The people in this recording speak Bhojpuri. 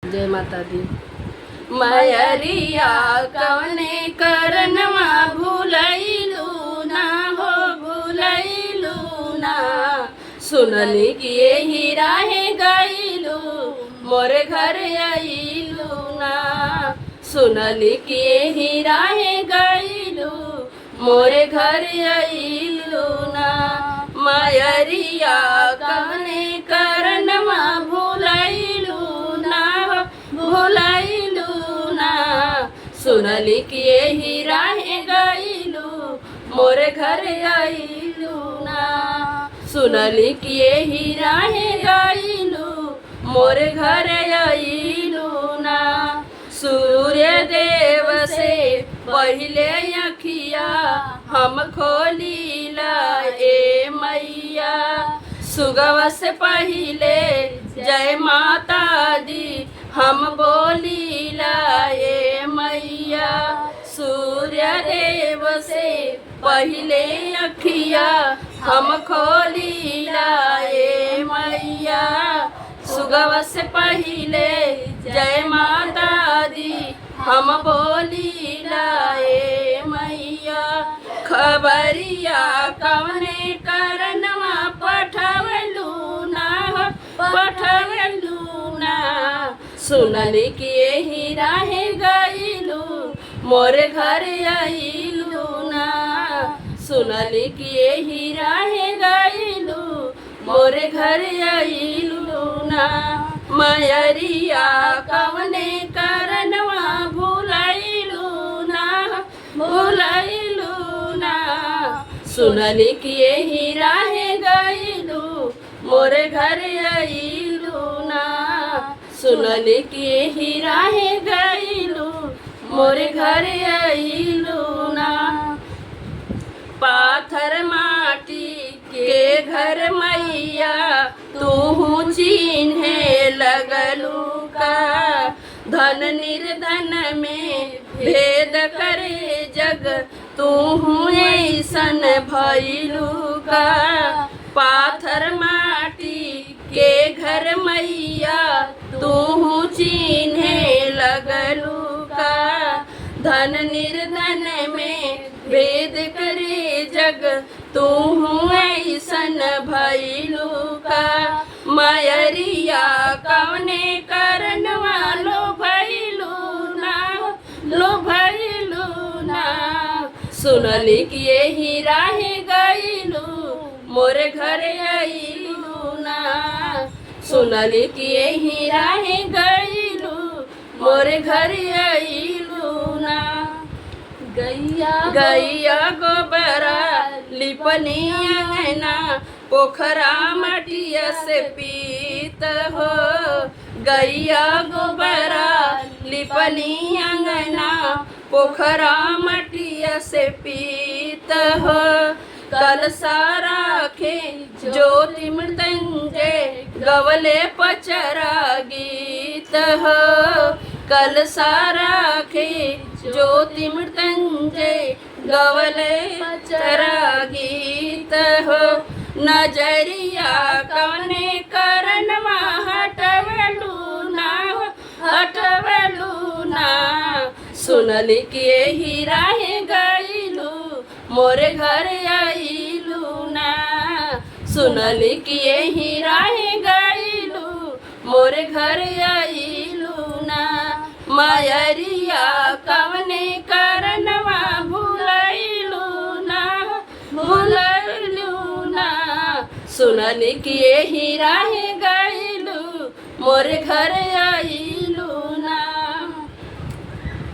जय माता दी। मयरिया कवने करनवा भूलैलू ना हो भूलैलू ना। सुनली कि यही राहे गईलू मोरे घर आईलू ना। सुनली कि यही राहे गईलू मोरे घर आईलू ना। मयरिया कवने करनवा भूलैलू ना हो भूलैलू ना। सुनली कि यही राहे गईलू मोरे घर आईलू ना। सुनली कि यही राहे गईलू मोरे घर आईलू ना। सूर्य देव से पहले अखिया हम खोलीला ए मैया। सुगव से पहले जय माता दी हम बोलीला ए मैया। सूर्य देव से पहले अखिया हम खोलीला ए मैया। सुगव से पहले जय माता दी हम बोलीला ए मैया। खबरिया कवने करनवा पठवलू ना पठवलू ना। सुनली कि यही राहे गईलू मोरे घर आईलू ना। सुनली कि यही राहे गईलू मोरे घर आईलू ना। मयरिया कवने करनवा भूलैलू ना भूलैलू ना। सुनली कि यही राहे गईलू मोरे घर आईलू ना। सुनली कि यही राहे गईलू मोरे घर आईलू ना। पाथर माटी के घर मैया तू चिन्हे लगलू का। धन निर्धन में भेद करे जग तू ऐसन भइलू का। पाथर माटी के घर मैया तू चिन्हे लगलू का। धन निर्धन में भेद करे जग तू ऐसन भइलू का। मयरिया कवने करनवा लो भइलू ना लो भइलू ना। सुनली कि यही राहे गईलू मोरे घर आईलू ना। सुनली कि यही राहे गईलू मोरे घर आईलू ना। गैया गोबरा लिपनी अंगना पोखरा मटिया से पीत हो। गैया गोबरा लिपनी अंगना पोखरा मटिया से पीत हो। कल सारा खे ज्योति मृत्युंजय गवले पचरा गीत हो। कल सारा खे ज्योति मृत्युंजय गवले पचरा गीत हो। नजरिया कवने करनवा हटवलू ना हटवलू ना। सुनली कि यही राहे गईलू मोरे घर आईलू ना। सुनली कि यही राहे गईलू मोरे घर आईलू ना। मयरिया कवने करनवा भूलैलू ना भूलैलू ना। सुनली कि यही राहे गईलू मोरे घर आई